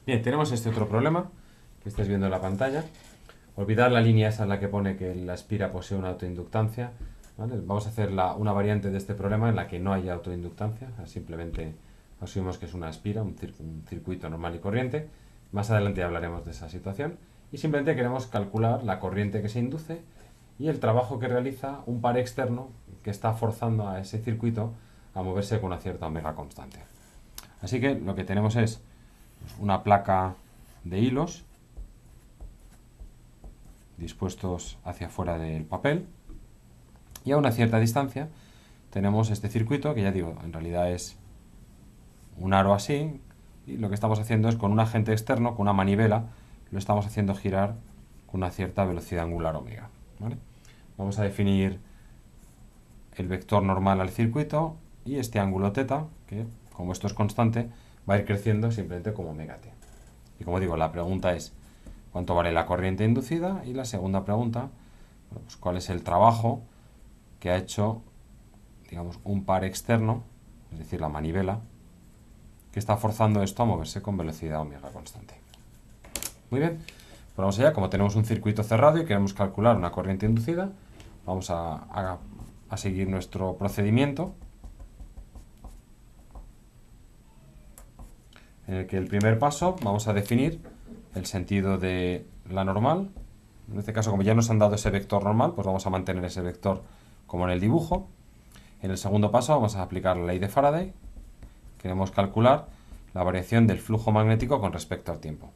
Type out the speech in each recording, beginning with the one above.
Bien, tenemos este otro problema que estáis viendo en la pantalla. Olvidar la línea esa en la que pone que la espira posee una autoinductancia. ¿Vale? Vamos a hacer una variante de este problema en la que no haya autoinductancia. Simplemente asumimos que es una espira, un circuito normal y corriente. Más adelante hablaremos de esa situación. Y simplemente queremos calcular la corriente que se induce y el trabajo que realiza un par externo que está forzando a ese circuito a moverse con una cierta omega constante. Así que lo que tenemos es una placa de hilos dispuestos hacia afuera del papel, y a una cierta distancia tenemos este circuito que, ya digo, en realidad es un aro así, y lo que estamos haciendo es con un agente externo, con una manivela, lo estamos haciendo girar con una cierta velocidad angular omega, ¿vale? Vamos a definir el vector normal al circuito y este ángulo θ, que como esto es constante, va a ir creciendo simplemente como omega t. Y como digo, la pregunta es ¿cuánto vale la corriente inducida? Y la segunda pregunta, bueno, pues, ¿cuál es el trabajo que ha hecho, digamos, un par externo, es decir, la manivela, que está forzando esto a moverse con velocidad omega constante? Muy bien, pues vamos allá. Como tenemos un circuito cerrado y queremos calcular una corriente inducida, vamos a seguir nuestro procedimiento, en el que el primer paso vamos a definir el sentido de la normal. En este caso, como ya nos han dado ese vector normal, pues vamos a mantener ese vector como en el dibujo. En el segundo paso vamos a aplicar la ley de Faraday. Queremos calcular la variación del flujo magnético con respecto al tiempo.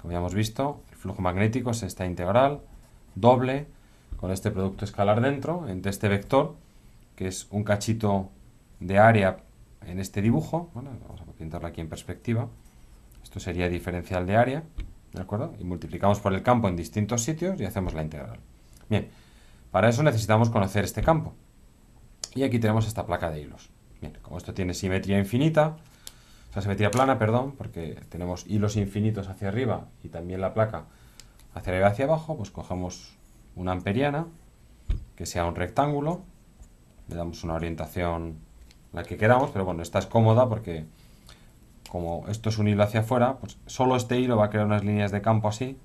Como ya hemos visto, el flujo magnético es esta integral doble con este producto escalar dentro, entre este vector, que es un cachito de área en este dibujo. ¿Vale? Vamos a pintarlo aquí en perspectiva. Esto sería diferencial de área, ¿de acuerdo? Y multiplicamos por el campo en distintos sitios y hacemos la integral. Bien, para eso necesitamos conocer este campo. Y aquí tenemos esta placa de hilos. Bien, como esto tiene simetría infinita, o sea, simetría plana, perdón, porque tenemos hilos infinitos hacia arriba y también la placa hacia arriba y hacia abajo, pues cogemos una amperiana que sea un rectángulo, le damos una orientación la que queramos, pero bueno, esta es cómoda porque como esto es un hilo hacia afuera, pues solo este hilo va a crear unas líneas de campo así,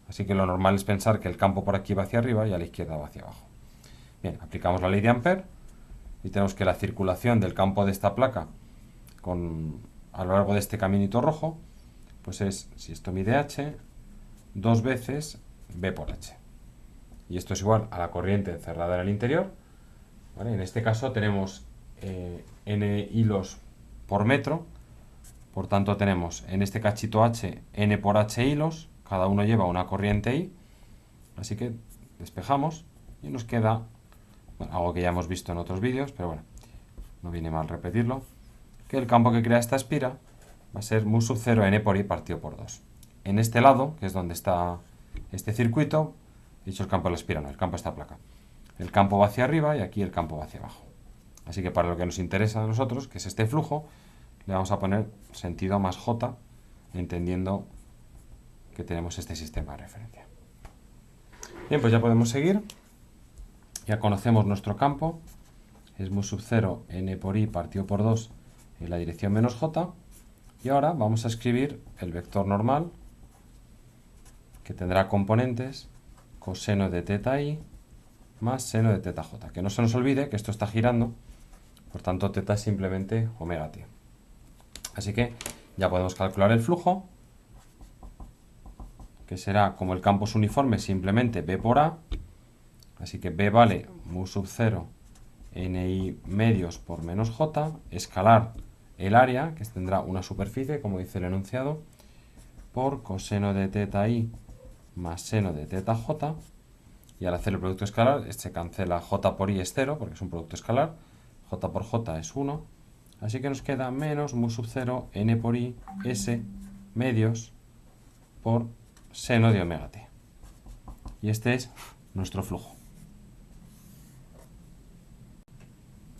así que lo normal es pensar que el campo por aquí va hacia arriba y a la izquierda va hacia abajo. Bien, aplicamos la ley de Ampère y tenemos que la circulación del campo de esta placa a lo largo de este caminito rojo, pues es, si esto mide h, 2 veces b por h. Y esto es igual a la corriente encerrada en el interior, ¿vale? En este caso tenemos n hilos por metro, por tanto tenemos en este cachito h, n por h hilos, cada uno lleva una corriente I, así que despejamos y nos queda, bueno, algo que ya hemos visto en otros vídeos, pero bueno, no viene mal repetirlo, que el campo que crea esta espira va a ser mu sub 0 n por I partido por 2. En este lado, que es donde está este circuito, he dicho el campo de la espira, no, el campo de esta placa. El campo va hacia arriba y aquí el campo va hacia abajo. Así que para lo que nos interesa a nosotros, que es este flujo, le vamos a poner sentido más j, entendiendo que tenemos este sistema de referencia. Bien, pues ya podemos seguir. Ya conocemos nuestro campo. Es mu sub 0 n por I partido por 2 en la dirección menos j. Y ahora vamos a escribir el vector normal, que tendrá componentes coseno de θi más seno de θj. Que no se nos olvide que esto está girando, por tanto θ es simplemente omega t. Así que ya podemos calcular el flujo, que será, como el campo es uniforme, simplemente b por a. Así que b vale mu sub 0 ni medios por menos j, escalar el área, que tendrá una superficie, como dice el enunciado, por coseno de θi más seno de θj. Y al hacer el producto escalar, se cancela j por i es 0, porque es un producto escalar, j por j es 1, así que nos queda menos mu sub 0 n por i s medios por seno de omega t. Y este es nuestro flujo.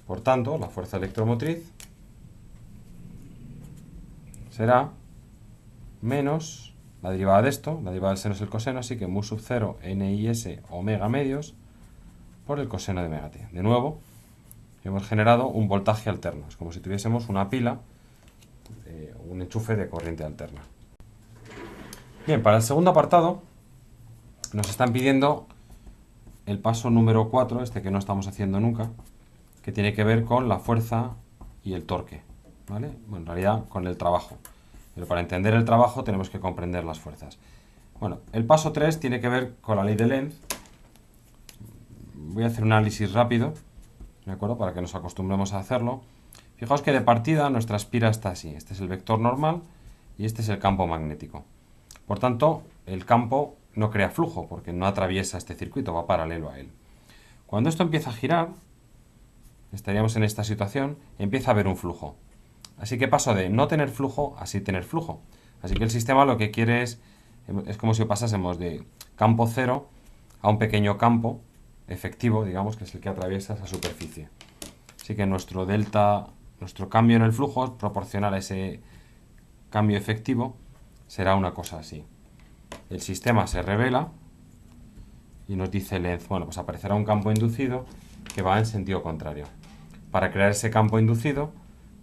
Por tanto, la fuerza electromotriz será menos la derivada de esto, la derivada del seno es el coseno, así que mu sub 0 nis omega medios por el coseno de omega t. De nuevo, hemos generado un voltaje alterno. Es como si tuviésemos una pila, un enchufe de corriente alterna. Bien, para el segundo apartado nos están pidiendo el paso número 4, este que no estamos haciendo nunca, que tiene que ver con la fuerza y el torque, ¿vale? Bueno, en realidad con el trabajo, pero para entender el trabajo tenemos que comprender las fuerzas. Bueno, el paso 3 tiene que ver con la ley de Lenz. Voy a hacer un análisis rápido, ¿de acuerdo? Para que nos acostumbremos a hacerlo. Fijaos que de partida nuestra espira está así. Este es el vector normal y este es el campo magnético. Por tanto, el campo no crea flujo porque no atraviesa este circuito, va paralelo a él. Cuando esto empieza a girar, estaríamos en esta situación, empieza a haber un flujo. Así que paso de no tener flujo a sí tener flujo. Así que el sistema lo que quiere es como si pasásemos de campo cero a un pequeño campo efectivo, digamos, que es el que atraviesa esa superficie. Así que nuestro delta, nuestro cambio en el flujo proporcional a ese cambio efectivo será una cosa así. El sistema se revela y nos dice Lenz, bueno, pues aparecerá un campo inducido que va en sentido contrario. Para crear ese campo inducido,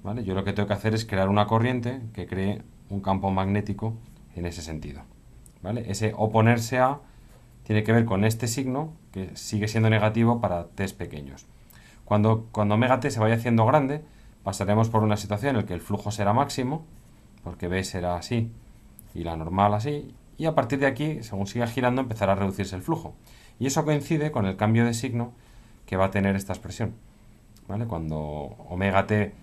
¿vale? Yo lo que tengo que hacer es crear una corriente que cree un campo magnético en ese sentido, ¿vale? Ese oponerse a tiene que ver con este signo que sigue siendo negativo para t's pequeños. Cuando omega t se vaya haciendo grande, pasaremos por una situación en la que el flujo será máximo, porque B será así y la normal así, y a partir de aquí, según siga girando, empezará a reducirse el flujo. Y eso coincide con el cambio de signo que va a tener esta expresión, ¿vale? Cuando omega t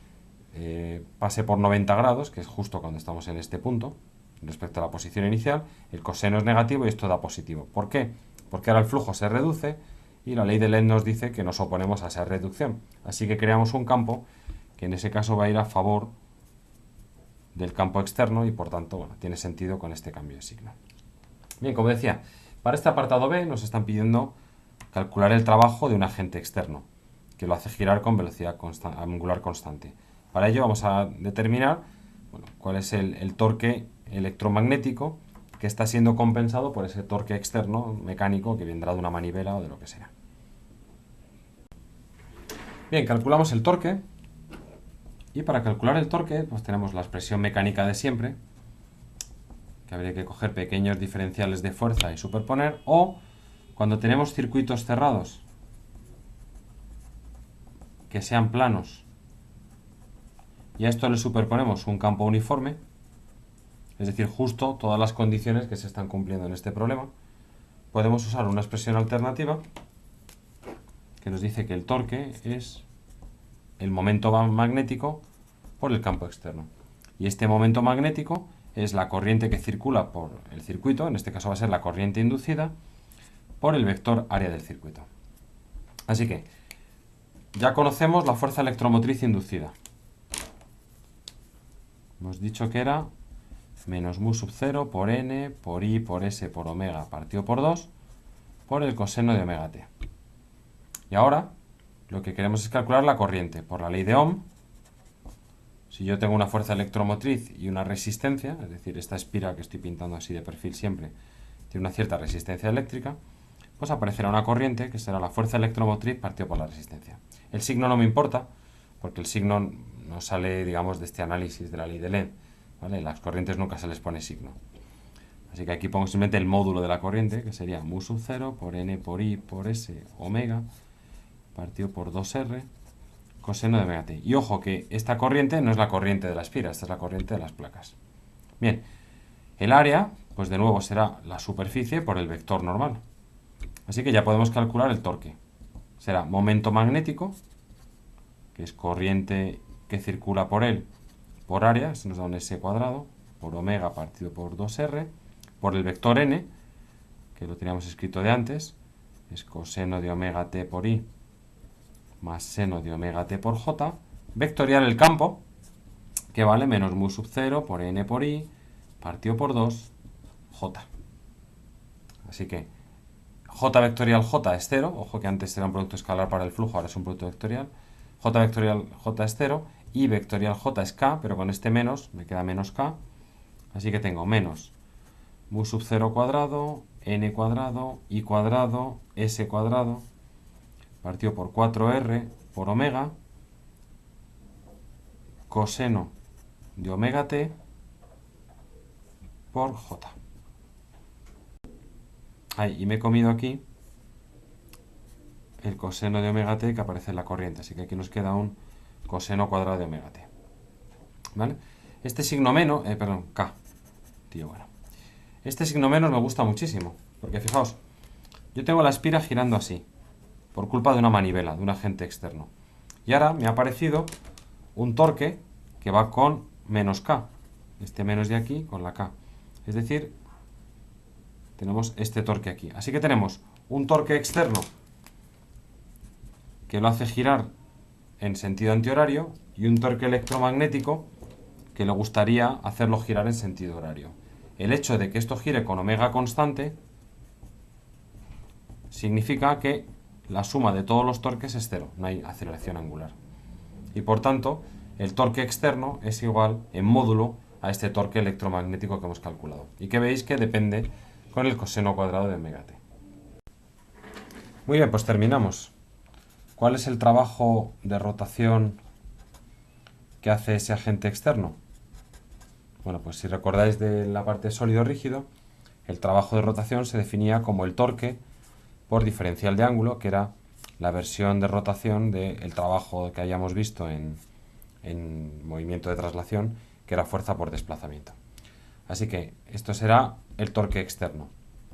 pase por 90 grados, que es justo cuando estamos en este punto, respecto a la posición inicial, el coseno es negativo y esto da positivo. ¿Por qué? Porque ahora el flujo se reduce y la ley de Lenz nos dice que nos oponemos a esa reducción. Así que creamos un campo que en ese caso va a ir a favor del campo externo y por tanto, bueno, tiene sentido con este cambio de signo. Bien, como decía, para este apartado B nos están pidiendo calcular el trabajo de un agente externo, que lo hace girar con velocidad angular constante. Para ello vamos a determinar, bueno, cuál es el torque electromagnético que está siendo compensado por ese torque externo mecánico que vendrá de una manivela o de lo que sea. Bien, calculamos el torque y para calcular el torque pues tenemos la expresión mecánica de siempre, que habría que coger pequeños diferenciales de fuerza y superponer, o cuando tenemos circuitos cerrados que sean planos y a esto le superponemos un campo uniforme, es decir, justo todas las condiciones que se están cumpliendo en este problema, podemos usar una expresión alternativa que nos dice que el torque es el momento magnético por el campo externo. Y este momento magnético es la corriente que circula por el circuito, en este caso va a ser la corriente inducida, por el vector área del circuito. Así que ya conocemos la fuerza electromotriz inducida. Hemos dicho que era menos mu sub 0 por n por i por s por omega partido por 2 por el coseno de omega t. Y ahora lo que queremos es calcular la corriente por la ley de Ohm. Si yo tengo una fuerza electromotriz y una resistencia, es decir, esta espira que estoy pintando así de perfil siempre tiene una cierta resistencia eléctrica, pues aparecerá una corriente que será la fuerza electromotriz partido por la resistencia. El signo no me importa, porque el signo no sale, digamos, de este análisis de la ley de Lenz, ¿vale? Las corrientes nunca se les pone signo. Así que aquí pongo simplemente el módulo de la corriente, que sería mu sub 0 por n por i por s omega partido por 2r coseno de omega t. Y ojo que esta corriente no es la corriente de la espira, esta es la corriente de las placas. Bien, el área, pues de nuevo será la superficie por el vector normal. Así que ya podemos calcular el torque. Será momento magnético, que es corriente que circula por él, por área, esto nos da un s cuadrado, por omega partido por 2r, por el vector n, que lo teníamos escrito de antes, es coseno de omega t por i más seno de omega t por j, vectorial el campo, que vale menos mu sub 0 por n por i partido por 2 j. Así que j vectorial j es 0, ojo que antes era un producto escalar para el flujo, ahora es un producto vectorial, j vectorial j es 0, y vectorial j es k, pero con este menos me queda menos k, así que tengo menos mu sub 0 cuadrado, n cuadrado, i cuadrado, s cuadrado, partido por 4r por omega, coseno de omega t por j. Ay, y me he comido aquí el coseno de omega t que aparece en la corriente, así que aquí nos queda un coseno cuadrado de omega t. ¿Vale? Este signo menos, perdón, k, tío, bueno. Este signo menos me gusta muchísimo, porque fijaos, yo tengo la espira girando así, por culpa de una manivela, de un agente externo. Y ahora me ha aparecido un torque que va con menos k, este menos de aquí con la k. Es decir, tenemos este torque aquí. Así que tenemos un torque externo que lo hace girar en sentido antihorario y un torque electromagnético que le gustaría hacerlo girar en sentido horario. El hecho de que esto gire con omega constante significa que la suma de todos los torques es cero, no hay aceleración angular. Y por tanto, el torque externo es igual en módulo a este torque electromagnético que hemos calculado. Y que veis que depende con el coseno cuadrado de omega t. Muy bien, pues terminamos. ¿Cuál es el trabajo de rotación que hace ese agente externo? Bueno, pues si recordáis de la parte sólido-rígido, el trabajo de rotación se definía como el torque por diferencial de ángulo, que era la versión de rotación del trabajo que hayamos visto en movimiento de traslación, que era fuerza por desplazamiento. Así que esto será el torque externo,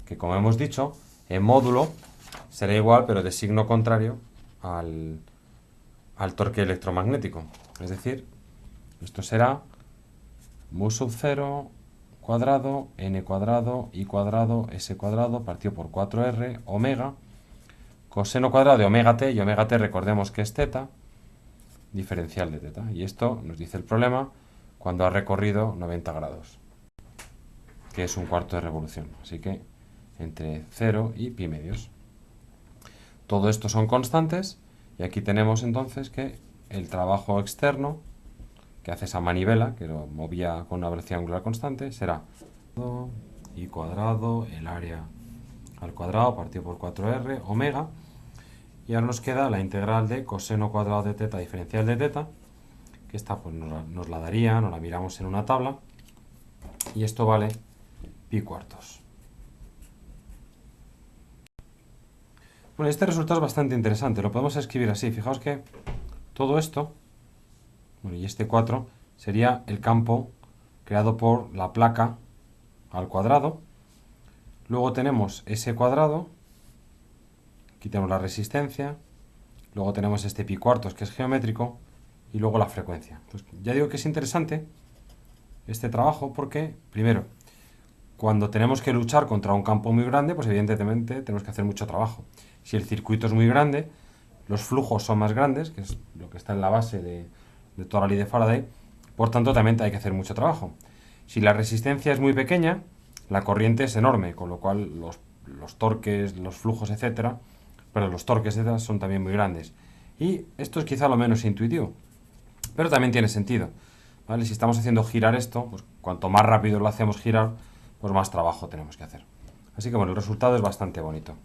que como hemos dicho, en módulo será igual, pero de signo contrario al torque electromagnético. Es decir, esto será mu sub 0 cuadrado, n cuadrado, i cuadrado, s cuadrado, partido por 4r, omega, coseno cuadrado de omega t, y omega t recordemos que es teta, diferencial de teta. Y esto nos dice el problema cuando ha recorrido 90 grados, que es un cuarto de revolución. Así que entre 0 y pi medios. Todo esto son constantes, y aquí tenemos entonces que el trabajo externo que hace esa manivela, que lo movía con una velocidad angular constante, será i cuadrado, el área al cuadrado partido por 4r, omega, y ahora nos queda la integral de coseno cuadrado de teta diferencial de teta, que esta pues nos la daría, nos la miramos en una tabla, y esto vale pi cuartos. Bueno, este resultado es bastante interesante, lo podemos escribir así. Fijaos que todo esto, bueno, y este 4 sería el campo creado por la placa al cuadrado. Luego tenemos ese cuadrado, aquí tenemos la resistencia, luego tenemos este pi cuartos que es geométrico, y luego la frecuencia. Entonces, ya digo que es interesante este trabajo porque, primero, cuando tenemos que luchar contra un campo muy grande, pues evidentemente tenemos que hacer mucho trabajo. Si el circuito es muy grande, los flujos son más grandes, que es lo que está en la base de toda la ley de Faraday, por tanto también hay que hacer mucho trabajo. Si la resistencia es muy pequeña, la corriente es enorme, con lo cual los torques, los flujos, etcétera, pero los torques, etcétera, son también muy grandes. Y esto es quizá lo menos intuitivo, pero también tiene sentido, ¿vale? Si estamos haciendo girar esto, pues cuanto más rápido lo hacemos girar, pues más trabajo tenemos que hacer. Así que bueno, el resultado es bastante bonito.